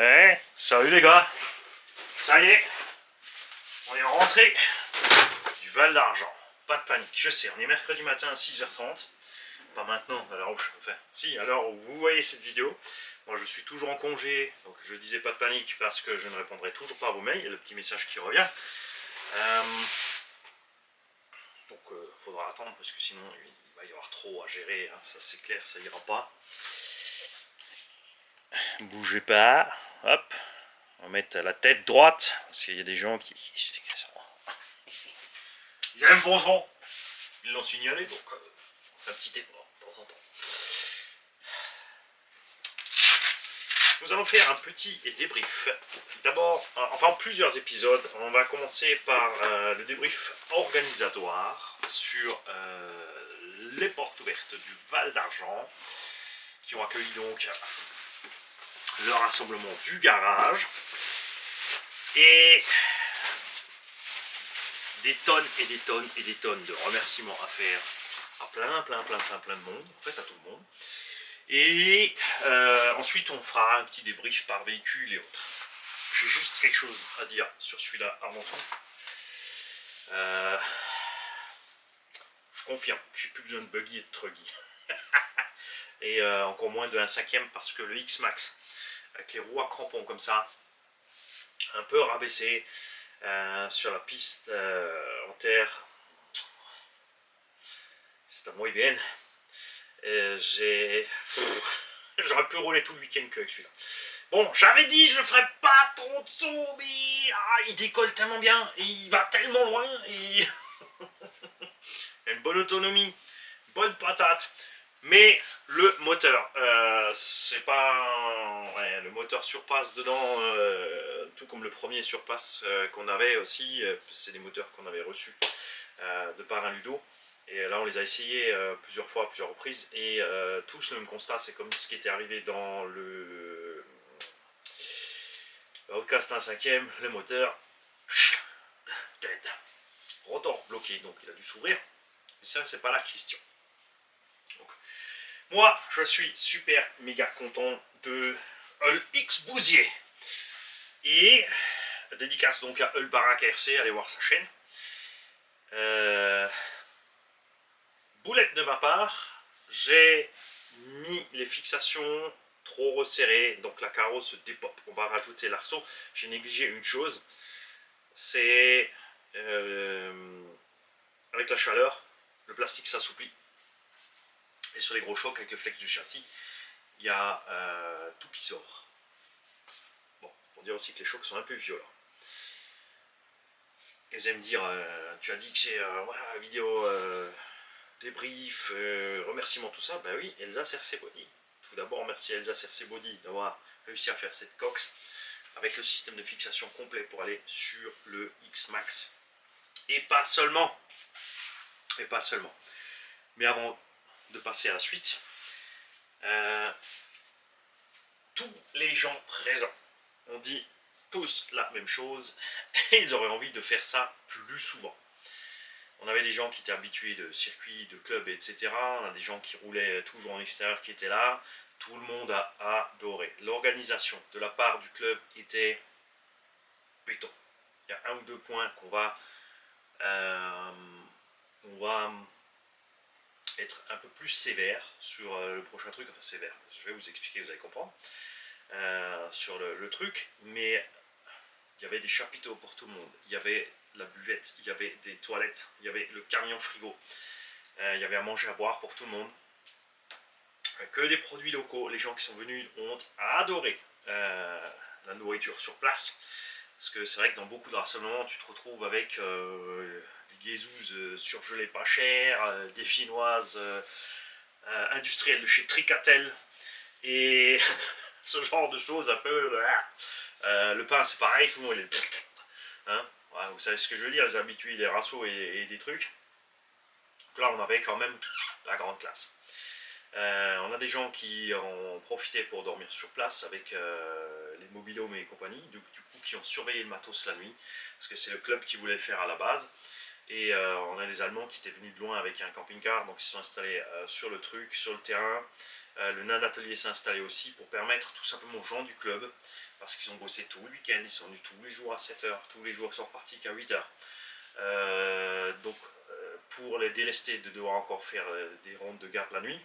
Eh, salut les gars. Ça y est, on est rentré du Val d'Argent. Pas de panique, je sais, on est mercredi matin à 6h30. Pas maintenant, à l'heure où si, à l'heure où vous voyez cette vidéo. Moi je suis toujours en congé, donc je disais pas de panique parce que je ne répondrai toujours pas à vos mails. Il y a le petit message qui revient. Donc faudra attendre parce que sinon il va y avoir trop à gérer, hein. Ça c'est clair, ça ira pas. Bougez pas, hop, on va mettre la tête droite parce qu'il y a des gens qui ils aiment bon son, ils l'ont signalé, donc on fait un petit effort de temps en temps. Nous allons faire un petit débrief. D'abord, enfin plusieurs épisodes. On va commencer par le débrief organisatoire sur les portes ouvertes du Val d'Argent, qui ont accueilli donc le rassemblement du garage. Et des tonnes et des tonnes et des tonnes de remerciements à faire à plein de monde, en fait à tout le monde. Et ensuite on fera un petit débrief par véhicule et autres. J'ai juste quelque chose à dire sur celui-là avant tout. Je confirme, j'ai plus besoin de buggy et de truggy. Et encore moins de 1/5 parce que le X-Max, avec les roues à crampons comme ça, un peu rabaissé sur la piste en terre, c'est un muy bien. J'aurais pu rouler tout le week-end qu'avec celui-là. Bon, j'avais dit je ferais pas trop de sauts, mais il décolle tellement bien, et il va tellement loin, et il a une bonne autonomie, bonne patate. Mais le moteur, c'est pas... Ouais, le moteur surpasse dedans, tout comme le premier surpasse qu'on avait aussi, c'est des moteurs qu'on avait reçus de par un Ludo. Et là on les a essayés plusieurs fois, à plusieurs reprises, et tous le même constat, c'est comme ce qui était arrivé dans le Outcast 1/5, le moteur dead. Rotor bloqué, donc il a dû s'ouvrir, mais ça c'est pas la question. Donc, moi je suis super méga content de Hull X Bousier, et dédicace donc à Hull Barack RC, allez voir sa chaîne. Boulette de ma part, j'ai mis les fixations trop resserrées, donc la carrosse se dépop. On va rajouter l'arceau. J'ai négligé une chose, c'est avec la chaleur, le plastique s'assouplit. Et sur les gros chocs avec le flex du châssis, il y a tout qui sort. Bon, pour dire aussi que les chocs sont un peu violents. Et vous allez me dire, tu as dit que c'est ouais, vidéo débrief, remerciements, tout ça. Ben oui, Elsa CRC Body. Tout d'abord, merci à Elsa CRC Body d'avoir réussi à faire cette cox avec le système de fixation complet pour aller sur le X-Max. Et pas seulement. Et pas seulement. Mais avant de passer à la suite, tous les gens présents ont dit tous la même chose et ils auraient envie de faire ça plus souvent. On avait des gens qui étaient habitués de circuits, de clubs, etc. On a des gens qui roulaient toujours en extérieur qui étaient là. Tout le monde a adoré. L'organisation de la part du club était béton. Il y a un ou deux points qu'on va être un peu plus sévère sur le prochain truc. Enfin sévère, je vais vous expliquer, vous allez comprendre. Sur le truc, mais il y avait des chapiteaux pour tout le monde. Il y avait la buvette, il y avait des toilettes, il y avait le camion frigo, il y avait à manger, à boire pour tout le monde, que des produits locaux. Les gens qui sont venus ont adoré la nourriture sur place, parce que c'est vrai que dans beaucoup de rassemblements tu te retrouves avec des guézouzes surgelées pas chères, des viennoises industrielles de chez Tricatel, et ce genre de choses un peu... le pain c'est pareil, souvent il est... Hein, ouais, vous savez ce que je veux dire, les habitués des rassos et des trucs. Donc là on avait quand même la grande classe. On a des gens qui ont profité pour dormir sur place avec les mobilhomes et compagnie, du coup qui ont surveillé le matos la nuit, parce que c'est le club qui voulait le faire à la base. Et on a des Allemands qui étaient venus de loin avec un camping-car, donc ils se sont installés sur le truc, sur le terrain. Le nain d'atelier s'est installé aussi pour permettre tout simplement aux gens du club, parce qu'ils ont bossé tout le week-end, ils sont venus tous les jours à 7h, tous les jours ils sont repartis qu'à 8h. Donc pour les délester de devoir encore faire des rondes de garde la nuit,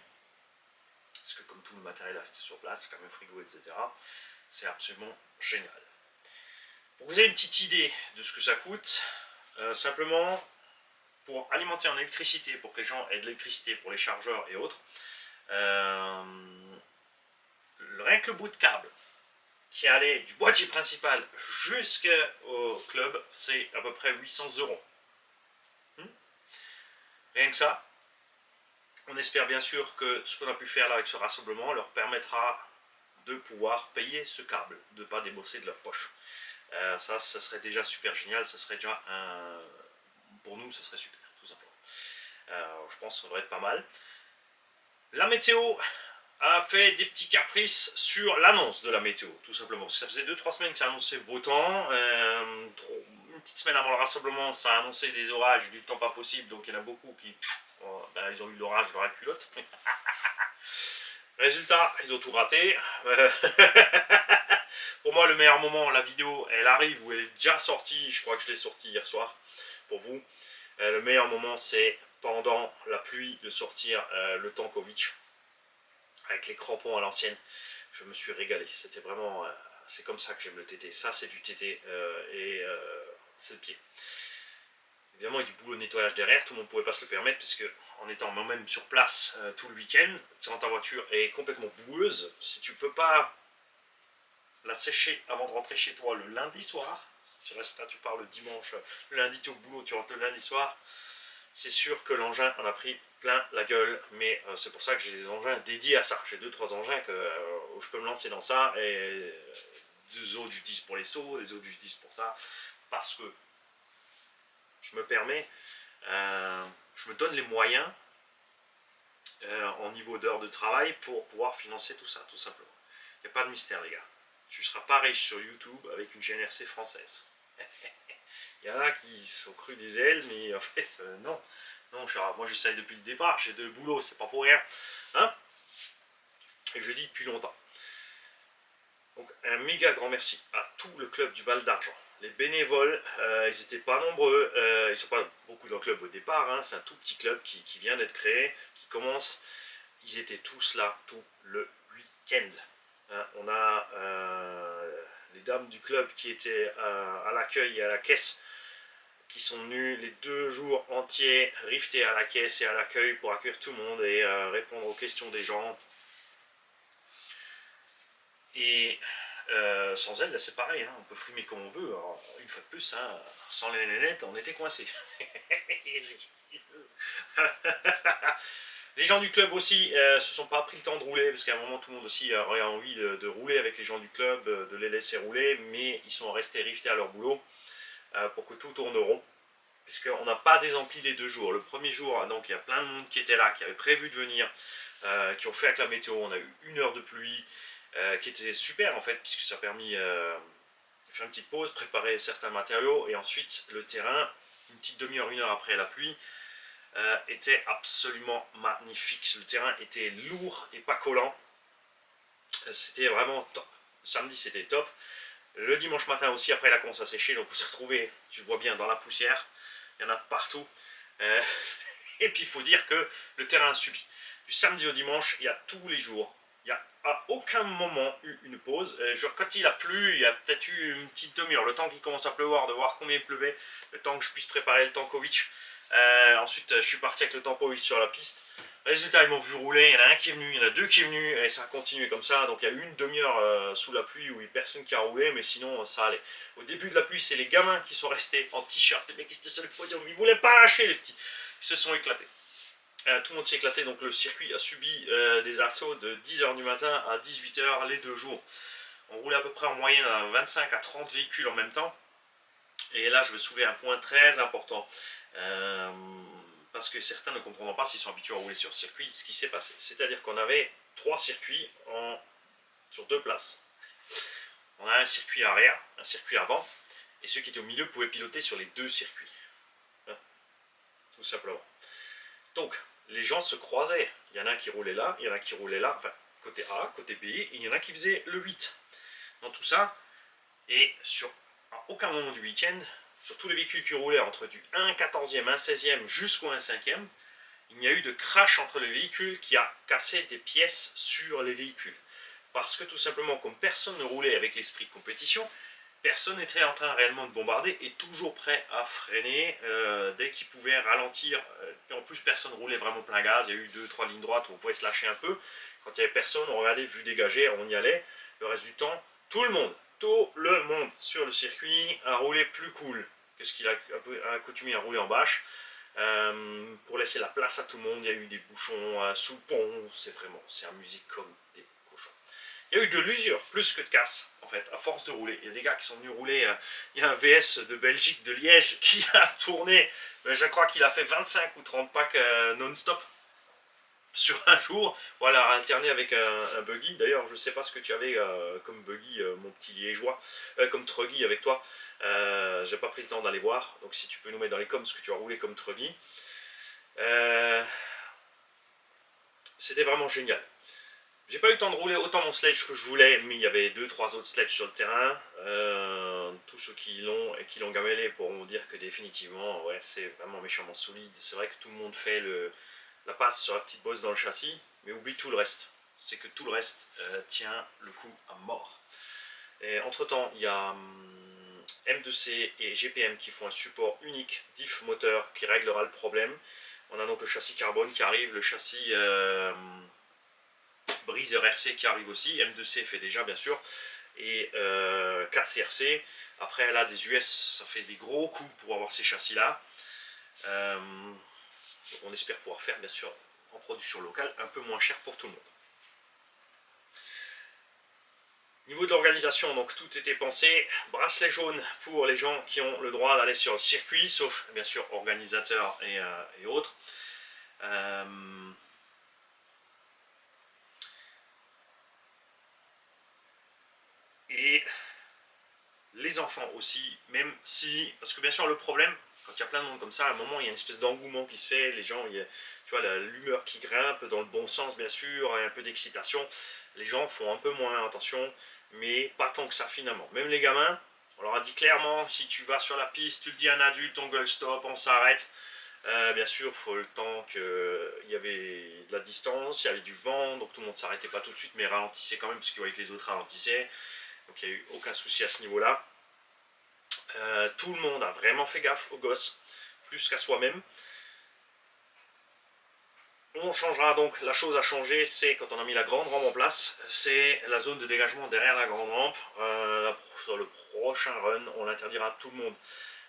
parce que comme tout le matériel restait sur place, comme le frigo, etc., c'est absolument génial. Pour que vous ayez une petite idée de ce que ça coûte, simplement pour alimenter en électricité, pour que les gens aient de l'électricité pour les chargeurs et autres, rien que le bout de câble qui allait du boîtier principal jusqu'au club, c'est à peu près 800 €. Rien que ça. On espère bien sûr que ce qu'on a pu faire là avec ce rassemblement leur permettra de pouvoir payer ce câble, de ne pas débourser de leur poche. Ça serait déjà super génial, ça serait déjà pour nous, ça serait super, tout simplement. Je pense que ça devrait être pas mal. La météo a fait des petits caprices sur l'annonce de la météo, tout simplement. Ça faisait 2-3 semaines que ça annonçait beau temps. Une petite semaine avant le rassemblement, ça a annoncé des orages, du temps pas possible, donc il y en a beaucoup qui ils ont eu l'orage dans la culotte. Résultat, ils ont tout raté. Pour moi, le meilleur moment, la vidéo, elle arrive ou elle est déjà sortie. Je crois que je l'ai sortie hier soir pour vous. Le meilleur moment, c'est pendant la pluie de sortir le Tankovic avec les crampons à l'ancienne. Je me suis régalé. C'était vraiment... c'est comme ça que j'aime le TT. Ça, c'est du TT et c'est le pied. Évidemment, il y a du boulot de nettoyage derrière, tout le monde ne pouvait pas se le permettre, puisque en étant moi-même sur place tout le week-end, quand ta voiture est complètement boueuse, si tu ne peux pas la sécher avant de rentrer chez toi le lundi soir, si tu restes là, tu pars le dimanche, le lundi tu es au boulot, tu rentres le lundi soir, c'est sûr que l'engin en a pris plein la gueule, mais c'est pour ça que j'ai des engins dédiés à ça. J'ai 2-3 engins où je peux me lancer dans ça, et deux autres j'utilise pour les sauts, les autres j'utilise pour ça, parce que je me permets, je me donne les moyens en niveau d'heures de travail pour pouvoir financer tout ça, tout simplement. Il n'y a pas de mystère, les gars. Tu ne seras pas riche sur YouTube avec une chaîne RC française. Il y en a qui sont crus des ailes, mais en fait, non. Non, moi j'essaye depuis le départ, j'ai de boulot, c'est pas pour rien. Hein, et je le dis depuis longtemps. Donc un méga grand merci à tout le club du Val d'Argent. Les bénévoles, ils n'étaient pas nombreux, ils ne sont pas beaucoup dans le club au départ, hein, c'est un tout petit club qui vient d'être créé, qui commence. Ils étaient tous là tout le week-end. Hein, on a les dames du club qui étaient à l'accueil et à la caisse, qui sont venus les 2 jours entiers rifter à la caisse et à l'accueil pour accueillir tout le monde et répondre aux questions des gens. Et sans elles, c'est pareil, hein, on peut frimer comme on veut. Alors, une fois de plus, hein, sans les nénettes, on était coincés. Les gens du club aussi se sont pas pris le temps de rouler, parce qu'à un moment tout le monde aussi aurait envie de rouler avec les gens du club, de les laisser rouler, mais ils sont restés riftés à leur boulot pour que tout tourne rond. Puisqu'on n'a pas désempli les 2 jours. Le premier jour, donc il y a plein de monde qui était là, qui avait prévu de venir, qui ont fait avec la météo. On a eu 1 heure de pluie, qui était super en fait, puisque ça a permis de faire une petite pause, préparer certains matériaux, et ensuite le terrain, une petite demi-heure, 1 heure après la pluie, était absolument magnifique. Le terrain était lourd et pas collant. C'était vraiment top. Le samedi c'était top. Le dimanche matin aussi, après la commence à sécher, donc on s'est retrouvé, tu vois bien, dans la poussière. Il y en a de partout. Et puis il faut dire que le terrain a subi. Du samedi au dimanche, il y a tous les jours. Il n'y a à aucun moment eu une pause. Genre, quand il a plu, il y a peut-être eu une petite demi-heure. Le temps qu'il commence à pleuvoir, de voir combien il pleuvait, le temps que je puisse préparer le Tankovic. Ensuite, je suis parti avec le Tankovic sur la piste. Résultat, ils m'ont vu rouler. Il y en a un qui est venu, il y en a 2 qui est venu, et ça a continué comme ça. Donc il y a eu une demi-heure sous la pluie où il n'y a personne qui a roulé, mais sinon ça allait. Au début de la pluie, c'est les gamins qui sont restés en t-shirt. Les mecs qui étaient sur le podium, ils ne voulaient pas lâcher, les petits. Ils se sont éclatés. Tout le monde s'est éclaté, donc le circuit a subi des assauts de 10h du matin à 18h les 2 jours. On roulait à peu près en moyenne à 25 à 30 véhicules en même temps. Et là, je veux soulever un point très important. Parce que certains ne comprendront pas s'ils sont habitués à rouler sur circuit ce qui s'est passé. C'est-à-dire qu'on avait 3 circuits sur 2 places. On a un circuit arrière, un circuit avant, et ceux qui étaient au milieu pouvaient piloter sur les 2 circuits. tout simplement. Donc, les gens se croisaient. Il y en a qui roulaient là, il y en a qui roulaient là, enfin, côté A, côté B, et il y en a qui faisaient le 8. Dans tout ça, et à aucun moment du week-end, sur tous les véhicules qui roulaient entre du 1/14e, 1/16e jusqu'au 1/5e, il n'y a eu de crash entre les véhicules qui a cassé des pièces sur les véhicules. Parce que tout simplement, comme personne ne roulait avec l'esprit de compétition, personne n'était en train réellement de bombarder et toujours prêt à freiner dès qu'il pouvait ralentir. Et en plus, personne ne roulait vraiment plein gaz. Il y a eu 2-3 lignes droites où on pouvait se lâcher un peu. Quand il n'y avait personne, on regardait, vue dégagée, on y allait. Le reste du temps, tout le monde sur le circuit a roulé plus cool que ce qu'il a accoutumé à rouler en bâche. Pour laisser la place à tout le monde, il y a eu des bouchons sous le pont. C'est amusé comme des cochons. Il y a eu de l'usure plus que de casse, en fait, à force de rouler. Il y a des gars qui sont venus rouler. Il y a un VS de Belgique, de Liège, qui a tourné. Je crois qu'il a fait 25 ou 30 packs non-stop sur un jour. Voilà, alterné avec un buggy. D'ailleurs, je ne sais pas ce que tu avais comme buggy, mon petit liégeois, comme truggy avec toi. J'ai pas pris le temps d'aller voir. Donc, si tu peux nous mettre dans les coms ce que tu as roulé comme truggy. C'était vraiment génial. J'ai pas eu le temps de rouler autant mon sledge que je voulais, mais il y avait 2-3 autres sledges sur le terrain. Tous ceux qui l'ont et qui l'ont gamellé pourront dire que définitivement, ouais, c'est vraiment méchamment solide. C'est vrai que tout le monde fait la passe sur la petite bosse dans le châssis, mais oublie tout le reste. C'est que tout le reste tient le coup à mort. Et entre-temps, il y a M2C et GPM qui font un support unique diff moteur qui réglera le problème. On a donc le châssis carbone qui arrive, le châssis Breezer RC qui arrive aussi, M2C fait déjà bien sûr, et KCRC. Après là des US, ça fait des gros coups pour avoir ces châssis là. On espère pouvoir faire bien sûr en production locale un peu moins cher pour tout le monde. Niveau de l'organisation, donc tout était pensé, bracelet jaune pour les gens qui ont le droit d'aller sur le circuit, sauf bien sûr organisateurs et autres. Et les enfants aussi, même si, parce que bien sûr le problème, quand il y a plein de monde comme ça, à un moment il y a une espèce d'engouement qui se fait, les gens, tu vois, l'humeur qui grimpe dans le bon sens bien sûr, et un peu d'excitation, les gens font un peu moins attention, mais pas tant que ça finalement. Même les gamins, on leur a dit clairement, si tu vas sur la piste, tu le dis à un adulte, on gueule stop, on s'arrête. Bien sûr, il faut le temps qu'il y avait de la distance, il y avait du vent, donc tout le monde ne s'arrêtait pas tout de suite, mais ralentissait quand même, parce qu'ils voyaient que les autres ralentissaient. Donc il n'y a eu aucun souci à ce niveau-là. Tout le monde a vraiment fait gaffe aux gosses, plus qu'à soi-même. On changera donc, la chose à changer, c'est quand on a mis la grande rampe en place, c'est la zone de dégagement derrière la grande rampe. Sur le prochain run, on l'interdira à tout le monde.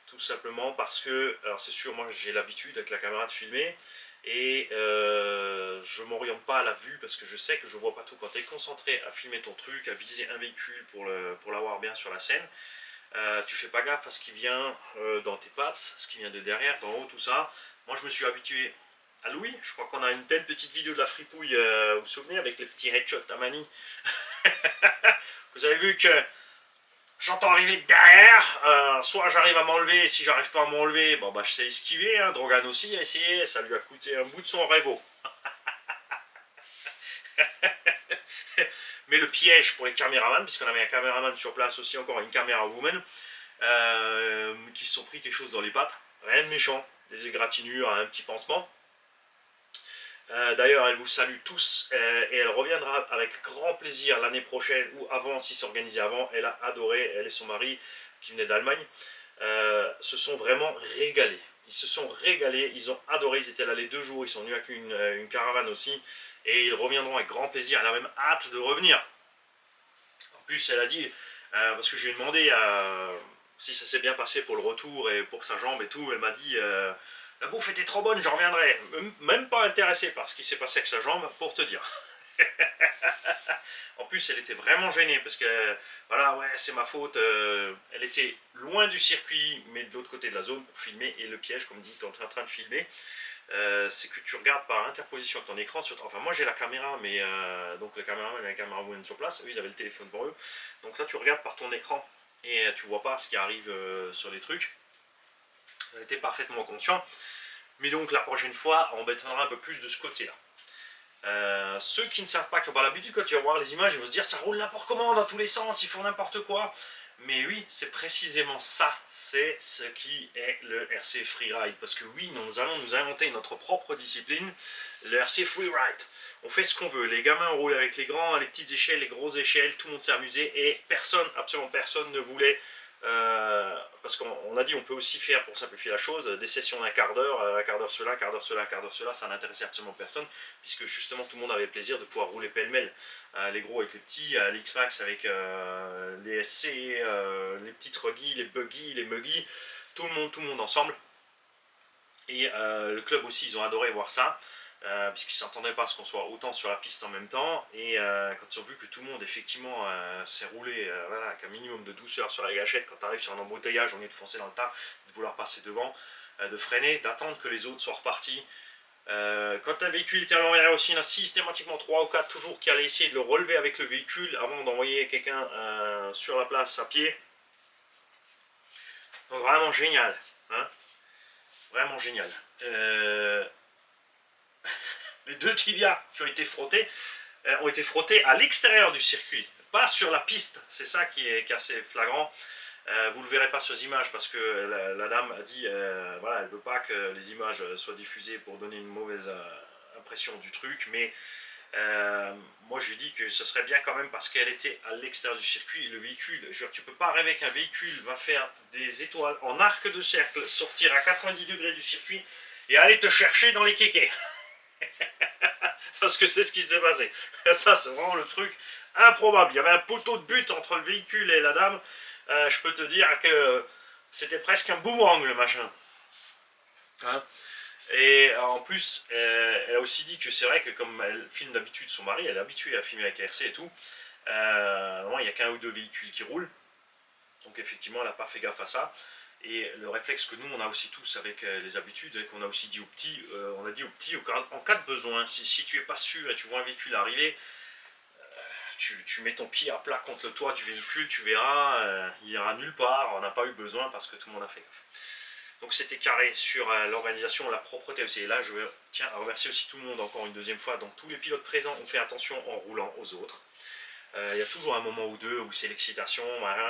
Tout simplement parce que, alors c'est sûr, moi j'ai l'habitude avec la caméra de filmer, et je ne m'oriente pas à la vue parce que je sais que je ne vois pas tout. Quand tu es concentré à filmer ton truc, à viser un véhicule pour l'avoir bien sur la scène, tu fais pas gaffe à ce qui vient dans tes pattes, ce qui vient de derrière, d'en haut, tout ça. Moi je me suis habitué à Louis, je crois qu'on a une belle petite vidéo de la fripouille, vous vous souvenez, avec les petits headshots à Mani. Vous avez vu que j'entends arriver derrière, soit j'arrive à m'enlever, si j'arrive pas à m'enlever, bon bah je sais esquiver, hein. Drogan aussi a essayé, ça lui a coûté un bout de son rêve. Mais le piège pour les caméramans, puisqu'on avait un caméraman sur place aussi, encore une caméra woman, qui se sont pris quelque chose dans les pattes, rien de méchant, des égratignures, un petit pansement. D'ailleurs, elle vous salue tous et elle reviendra avec grand plaisir l'année prochaine ou avant, si c'est organisé avant. Elle a adoré, elle et son mari qui venaient d'Allemagne, se sont vraiment régalés. Ils se sont régalés, ils ont adoré, ils étaient là les 2 jours, ils sont venus avec une caravane aussi et ils reviendront avec grand plaisir. Elle a même hâte de revenir. En plus, elle a dit, parce que je lui ai demandé si ça s'est bien passé pour le retour et pour sa jambe et tout, elle m'a dit... la bouffe était trop bonne, j'en reviendrai. Même pas intéressé par ce qui s'est passé avec sa jambe, pour te dire. En plus, elle était vraiment gênée, parce que, voilà, ouais, c'est ma faute. Elle était loin du circuit, mais de l'autre côté de la zone pour filmer. Et le piège, comme dit, quand tu es en train de filmer, c'est que tu regardes par interposition de ton écran. Enfin, moi j'ai la caméra, mais donc le caméraman et la caméra woman sur place, eux ils avaient le téléphone devant eux. Donc là, tu regardes par ton écran et tu vois pas ce qui arrive sur les trucs. Elle était parfaitement conscient Mais donc la prochaine fois, on bétonnera un peu plus de ce côté-là. Ceux qui ne savent pas, qui n'ont pas l'habitude, quand tu vas voir les images, ils vont se dire ça roule n'importe comment, dans tous les sens, ils font n'importe quoi. Mais oui, c'est précisément ça, c'est ce qui est le RC Freeride. Parce que oui, nous allons nous inventer notre propre discipline, le RC Freeride. On fait ce qu'on veut, les gamins roulent avec les grands, les petites échelles, les grosses échelles, tout le monde s'est amusé et personne, absolument personne ne voulait... parce qu'on a dit on peut aussi faire, pour simplifier la chose, des sessions d'un quart d'heure cela, quart d'heure cela, quart d'heure cela, ça n'intéressait absolument personne, puisque justement tout le monde avait le plaisir de pouvoir rouler pêle-mêle, les gros avec les petits, les X-Max avec les SC, les petites ruggies, les buggy, les muggy, tout le monde ensemble. Et le club aussi, ils ont adoré voir ça. Puisqu'ils ne s'entendaient pas à ce qu'on soit autant sur la piste en même temps, et quand ils ont vu que tout le monde effectivement s'est roulé voilà, avec un minimum de douceur sur la gâchette, quand tu arrives sur un embouteillage, on est de foncer dans le tas, de vouloir passer devant, de freiner, d'attendre que les autres soient repartis. Quand un véhicule était à l'envers aussi, il y en a systématiquement 3 ou 4 toujours qui allaient essayer de le relever avec le véhicule avant d'envoyer quelqu'un sur la place à pied. Donc vraiment génial, hein, vraiment génial. Les deux tibias qui ont été frottés à l'extérieur du circuit, pas sur la piste. C'est ça qui est assez flagrant. Vous ne le verrez pas sur les images parce que la dame a dit voilà, elle ne veut pas que les images soient diffusées pour donner une mauvaise impression du truc, mais moi je lui dis que ce serait bien quand même parce qu'elle était à l'extérieur du circuit. Le véhicule, tu ne peux pas rêver qu'un véhicule va faire des étoiles en arc de cercle, sortir à 90 degrés du circuit et aller te chercher dans les kékés. Parce que c'est ce qui s'est passé. Ça, c'est vraiment le truc improbable. Il y avait un poteau de but entre le véhicule et la dame. Je peux te dire que c'était presque un boomerang, le machin. Hein, et en plus, elle a aussi dit que c'est vrai que comme elle filme d'habitude son mari, elle est habituée à filmer avec la RC et tout. Il n'y a qu'un ou deux véhicules qui roulent. Donc effectivement, elle n'a pas fait gaffe à ça. Et le réflexe que nous, on a aussi tous avec les habitudes, et qu'on a aussi dit aux petits, on a dit aux petits, en cas de besoin, si tu n'es pas sûr et tu vois un véhicule arriver, tu mets ton pied à plat contre le toit du véhicule, tu verras, il ira nulle part, on n'a pas eu besoin parce que tout le monde a fait gaffe. Donc c'était carré sur l'organisation, la propreté aussi. Et là, je tiens à remercier aussi tout le monde encore une deuxième fois. Donc tous les pilotes présents ont fait attention en roulant aux autres. Il y a toujours un moment ou deux où c'est l'excitation,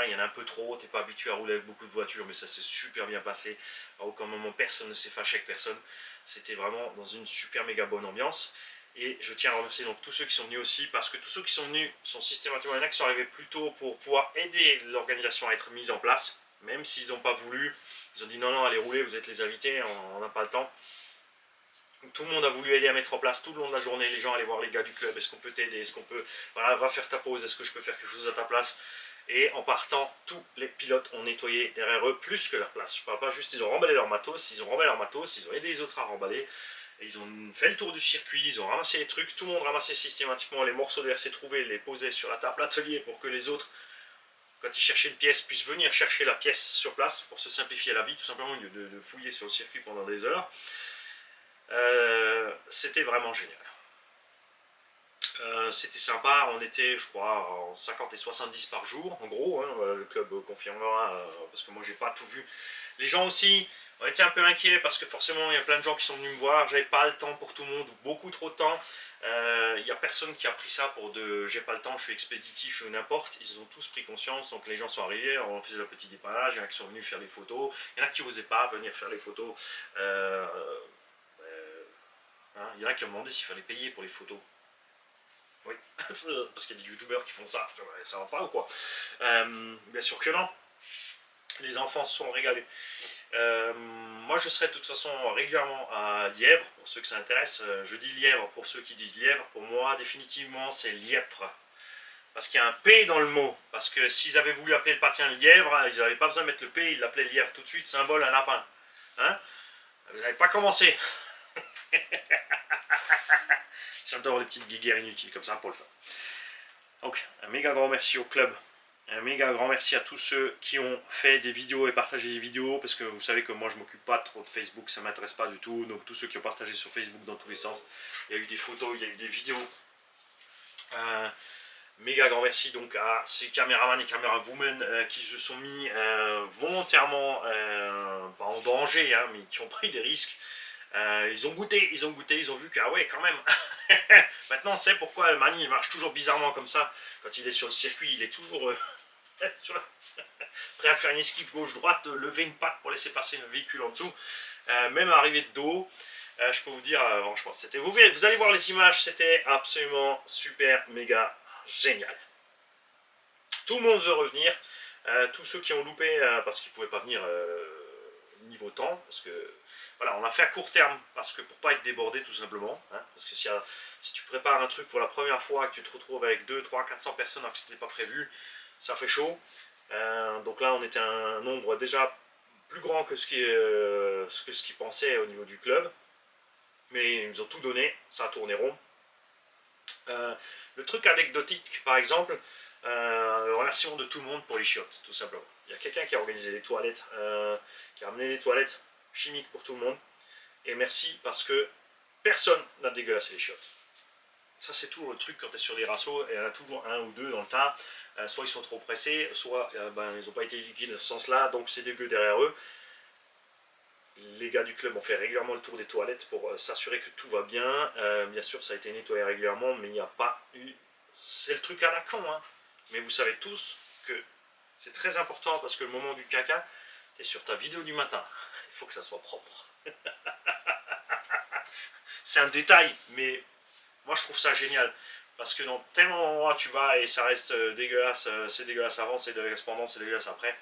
il y en a un peu trop, t'es pas habitué à rouler avec beaucoup de voitures, mais ça s'est super bien passé. À aucun moment personne ne s'est fâché avec personne. C'était vraiment dans une super méga bonne ambiance. Et je tiens à remercier donc tous ceux qui sont venus aussi, parce que tous ceux qui sont venus sont systématiquement, il y en a qui sont arrivés plus tôt pour pouvoir aider l'organisation à être mise en place, même s'ils n'ont pas voulu. Ils ont dit non, allez rouler, vous êtes les invités, on n'a pas le temps. Tout le monde a voulu aider à mettre en place tout le long de la journée. Les gens allaient voir les gars du club, est-ce qu'on peut t'aider, est-ce qu'on peut, voilà, va faire ta pause, est-ce que je peux faire quelque chose à ta place. Et en partant, tous les pilotes ont nettoyé derrière eux plus que leur place. Je ne parle pas juste, ils ont remballé leur matos, ils ont aidé les autres à remballer. Et ils ont fait le tour du circuit, ils ont ramassé les trucs, tout le monde ramassait systématiquement les morceaux de RC trouvés, les posait sur la table atelier pour que les autres, quand ils cherchaient une pièce, puissent venir chercher la pièce sur place pour se simplifier la vie, tout simplement au lieu de fouiller sur le circuit pendant des heures. C'était vraiment génial. C'était sympa, on était je crois en 50 et 70 par jour en gros, hein, le club confirmera parce que moi j'ai pas tout vu. Les gens aussi, on était un peu inquiets parce que forcément il y a plein de gens qui sont venus me voir, j'avais pas le temps pour tout le monde, beaucoup trop de temps. Il n'y a personne qui a pris ça pour de j'ai pas le temps, je suis expéditif ou n'importe. Ils ont tous pris conscience, donc les gens sont arrivés, on faisait le petit dépannage, il y en a qui sont venus faire les photos, il y en a qui n'osaient pas venir faire les photos. Il y en a qui ont demandé s'il fallait payer pour les photos. Oui, parce qu'il y a des youtubeurs qui font ça, ça va pas ou quoi. Bien sûr que non. Les enfants se sont régalés. Moi je serai de toute façon régulièrement à Lièvre, pour ceux que ça intéresse. Je dis Lièvre pour ceux qui disent Lièvre, pour moi définitivement c'est Lièpre. Parce qu'il y a un P dans le mot. Parce que s'ils avaient voulu appeler le patien Lièvre, ils n'avaient pas besoin de mettre le P, ils l'appelaient Lièvre tout de suite, symbole un lapin. Hein, vous n'avez pas commencé. J'adore les petites guéguerres inutiles comme ça pour le fun. Donc, un méga grand merci au club. Un méga grand merci à tous ceux qui ont fait des vidéos et partagé des vidéos. Parce que vous savez que moi je m'occupe pas trop de Facebook, ça m'intéresse pas du tout. Donc tous ceux qui ont partagé sur Facebook dans tous les sens. Il y a eu des photos, il y a eu des vidéos. Méga grand merci donc à ces caméramans et camérawomen qui se sont mis volontairement, pas en danger, hein, mais qui ont pris des risques. Ils ont goûté, ils ont vu que, ah ouais, quand même. Maintenant, on sait pourquoi le Mani il marche toujours bizarrement comme ça. Quand il est sur le circuit, il est toujours tu vois, prêt à faire une esquive gauche-droite, lever une patte pour laisser passer un véhicule en dessous. Même arrivé de dos, je peux vous dire, franchement, c'était. Vous allez voir les images, c'était absolument super, méga génial. Tout le monde veut revenir. Tous ceux qui ont loupé parce qu'ils ne pouvaient pas venir niveau temps, parce que voilà, on a fait à court terme, parce que pour pas être débordé tout simplement, hein, parce que si tu prépares un truc pour la première fois, que tu te retrouves avec 2, 3, 400 personnes alors que c'était pas prévu, ça fait chaud. Donc là, on était un nombre déjà plus grand que ce qu'ils pensaient au niveau du club, mais ils nous ont tout donné, ça a tourné rond. Le truc anecdotique, par exemple, le remerciement de tout le monde pour les chiottes, tout simplement. Il y a quelqu'un qui a organisé des toilettes, qui a amené des toilettes chimiques pour tout le monde. Et merci parce que personne n'a dégueulassé les chiottes. Ça, c'est toujours le truc quand tu es sur les rassos, et il y en a toujours un ou deux dans le tas. Soit ils sont trop pressés, soit ils n'ont pas été éduqués dans ce sens-là, donc c'est dégueu derrière eux. Les gars du club ont fait régulièrement le tour des toilettes pour s'assurer que tout va bien. Bien sûr, ça a été nettoyé régulièrement, mais il n'y a pas eu... C'est le truc à la con, hein. Mais vous savez tous que c'est très important parce que le moment du caca, tu es sur ta vidéo du matin. Il faut que ça soit propre. C'est un détail, mais moi je trouve ça génial. Parce que dans tellement d'endroits tu vas et ça reste dégueulasse, c'est dégueulasse avant, c'est dégueulasse pendant, c'est dégueulasse après.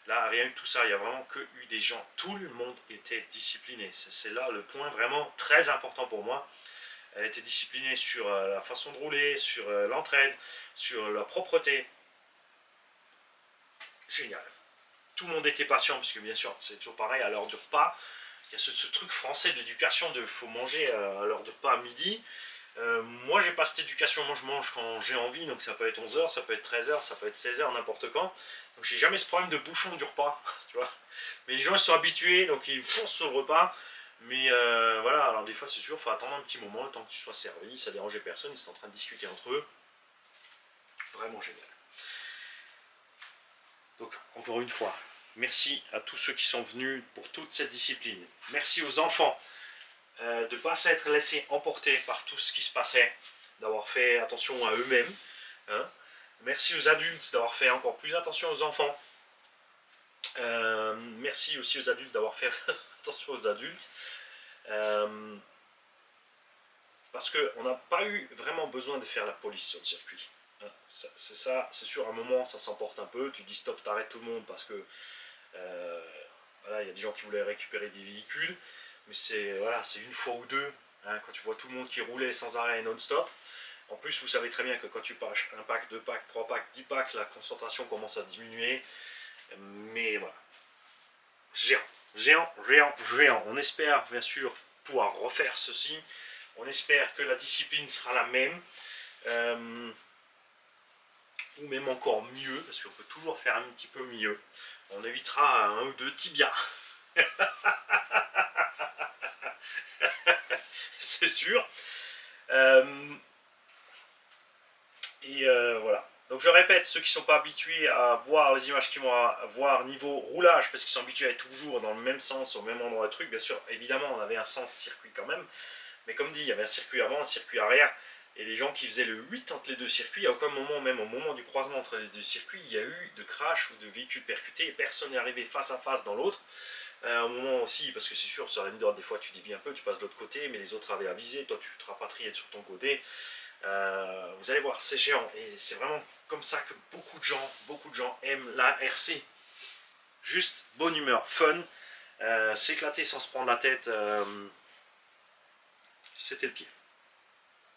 Là, rien que tout ça, il n'y a vraiment que eu des gens. Tout le monde était discipliné. C'est là le point vraiment très important pour moi. Elle était disciplinée sur la façon de rouler, sur l'entraide, sur la propreté. Génial. Tout le monde était patient, parce que bien sûr, c'est toujours pareil, à l'heure du repas, il y a ce truc français de l'éducation de faut manger à l'heure du repas à midi. Moi, j'ai pas cette éducation, moi je mange quand j'ai envie, donc ça peut être 11h, ça peut être 13h, ça peut être 16h, n'importe quand. Donc j'ai jamais ce problème de bouchon du repas, tu vois. Mais les gens ils sont habitués, donc ils foncent sur le repas. Mais voilà, alors des fois c'est sûr, il faut attendre un petit moment, le temps que tu sois servi, ça dérangeait personne, ils sont en train de discuter entre eux. Vraiment génial. Donc encore une fois, merci à tous ceux qui sont venus pour toute cette discipline. Merci aux enfants de ne pas s'être laissés emporter par tout ce qui se passait, d'avoir fait attention à eux-mêmes. Hein. Merci aux adultes d'avoir fait encore plus attention aux enfants. Merci aussi aux adultes d'avoir fait attention aux adultes. Parce qu'on n'a pas eu vraiment besoin de faire la police sur le circuit. C'est ça, c'est sûr, à un moment ça s'emporte un peu, tu dis stop, t'arrêtes tout le monde parce que voilà, il y a des gens qui voulaient récupérer des véhicules, mais c'est voilà, c'est une fois ou deux, hein, quand tu vois tout le monde qui roulait sans arrêt non-stop. En plus, vous savez très bien que quand tu passes un pack, deux packs, trois packs, 10 packs, la concentration commence à diminuer. Mais voilà, géant. On espère bien sûr pouvoir refaire ceci. On espère que la discipline sera la même. Ou même encore mieux, parce qu'on peut toujours faire un petit peu mieux. On évitera un ou deux tibias. C'est sûr. Voilà. Donc je répète, ceux qui ne sont pas habitués à voir les images qu'ils vont voir niveau roulage, parce qu'ils sont habitués à être toujours dans le même sens, au même endroit de truc, bien sûr, évidemment, on avait un sens circuit quand même. Mais comme dit, il y avait un circuit avant, un circuit arrière. Et les gens qui faisaient le 8 entre les deux circuits, à aucun moment, même au moment du croisement entre les deux circuits, il y a eu de crash ou de véhicules percutés et personne n'est arrivé face à face dans l'autre. Au moment aussi, parce que c'est sûr, sur la ligne droite, des fois tu dévies un peu, tu passes de l'autre côté, mais les autres avaient avisé, toi tu te rapatries sur ton côté. Vous allez voir, c'est géant. Et c'est vraiment comme ça que beaucoup de gens aiment la RC. Juste bonne humeur, fun, s'éclater sans se prendre la tête, c'était le pied.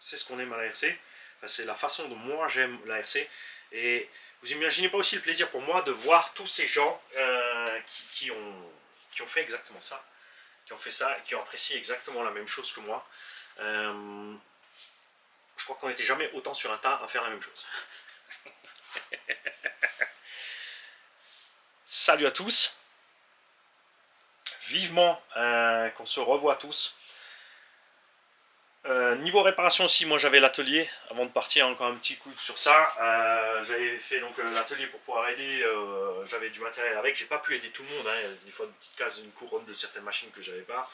C'est ce qu'on aime à la RC, enfin, c'est la façon dont moi j'aime la RC, et vous imaginez pas aussi le plaisir pour moi de voir tous ces gens qui ont fait exactement ça, qui ont fait ça, qui ont apprécié exactement la même chose que moi. Je crois qu'on n'était jamais autant sur un tas à faire la même chose. Salut à tous, vivement qu'on se revoie tous. Niveau réparation aussi, moi j'avais l'atelier, avant de partir encore un petit coup sur ça, j'avais fait donc l'atelier pour pouvoir aider, j'avais du matériel avec, j'ai pas pu aider tout le monde, hein. Des fois une petite case, une couronne de certaines machines que j'avais pas,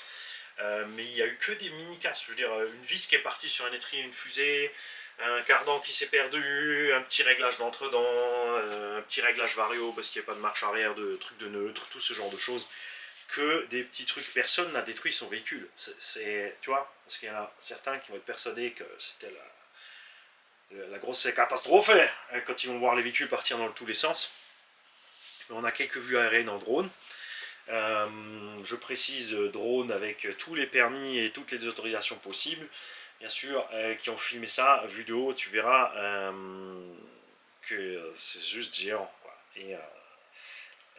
mais il n'y a eu que des mini-casses. Je veux dire, une vis qui est partie sur un étrier, une fusée, un cardan qui s'est perdu, un petit réglage d'entre-dents, un petit réglage vario parce qu'il n'y a pas de marche arrière, de trucs de neutre, tout ce genre de choses. Que des petits trucs. Personne n'a détruit son véhicule. Tu vois, parce qu'il y en a certains qui vont être persuadés que c'était la grosse catastrophe hein, quand ils vont voir les véhicules partir dans tous les sens. Mais on a quelques vues aériennes en drone. Je précise drone avec tous les permis et toutes les autorisations possibles. Bien sûr, qui ont filmé ça, vue de haut, tu verras que c'est juste géant. Quoi. Et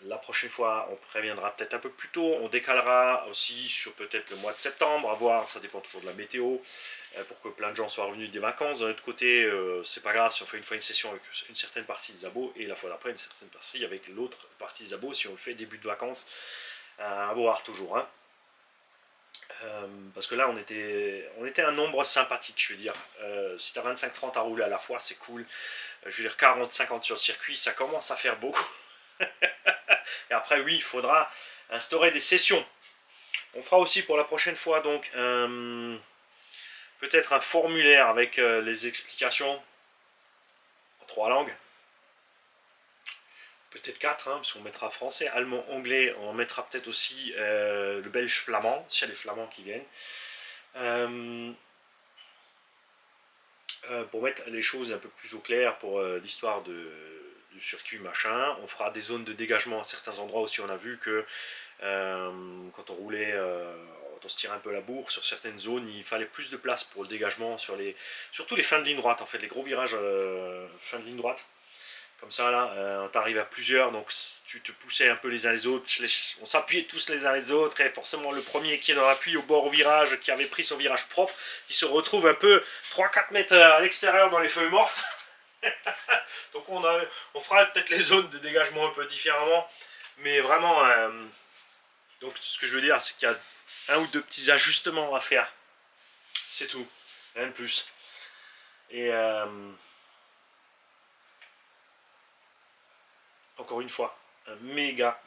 la prochaine fois, on préviendra peut-être un peu plus tôt. On décalera aussi sur peut-être le mois de septembre, à voir, ça dépend toujours de la météo, pour que plein de gens soient revenus des vacances. D'un autre côté, c'est pas grave si on fait une fois une session avec une certaine partie des abos, et la fois d'après une certaine partie avec l'autre partie des abos, si on le fait début de vacances, à voir toujours. Hein. Parce que là, on était un nombre sympathique, je veux dire. Si tu as 25-30 à rouler à la fois, c'est cool. Je veux dire, 40-50 sur le circuit, ça commence à faire beaucoup. Et après, oui, il faudra instaurer des sessions. On fera aussi pour la prochaine fois, donc, peut-être un formulaire avec les explications en 3 langues. Peut-être 4, hein, parce qu'on mettra français, allemand, anglais. On mettra peut-être aussi le belge flamand, s'il y a des flamands qui viennent. Pour mettre les choses un peu plus au clair pour l'histoire du circuit machin. On fera des zones de dégagement à certains endroits aussi. On a vu que quand on roulait, quand on se tirait un peu la bourre, sur certaines zones, il fallait plus de place pour le dégagement, surtout les fins de ligne droite, en fait, les gros virages fin de ligne droite. Comme ça, là, t'arrives à plusieurs, donc tu te poussais un peu les uns les autres. On s'appuyait tous les uns les autres, et forcément le premier qui est dans l'appui au bord au virage, qui avait pris son virage propre, il se retrouve un peu 3-4 mètres à l'extérieur dans les feuilles mortes. Donc on fera peut-être les zones de dégagement un peu différemment, mais vraiment, donc ce que je veux dire, c'est qu'il y a un ou deux petits ajustements à faire. C'est tout, rien de plus. Et encore une fois, un méga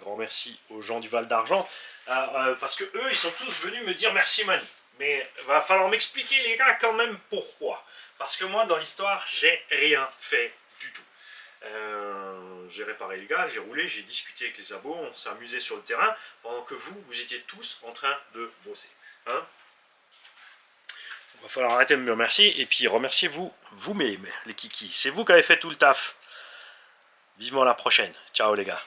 grand merci aux gens du Val d'Argent, parce que eux, ils sont tous venus me dire merci Mani. Mais va falloir m'expliquer les gars quand même pourquoi. Parce que moi, dans l'histoire, j'ai rien fait du tout. J'ai réparé les gars, j'ai roulé, j'ai discuté avec les abos, on s'est amusé sur le terrain, pendant que vous étiez tous en train de bosser. Hein, il va falloir arrêter de me remercier, et puis remerciez-vous vous-même, les kikis. C'est vous qui avez fait tout le taf. Vivement la prochaine. Ciao les gars.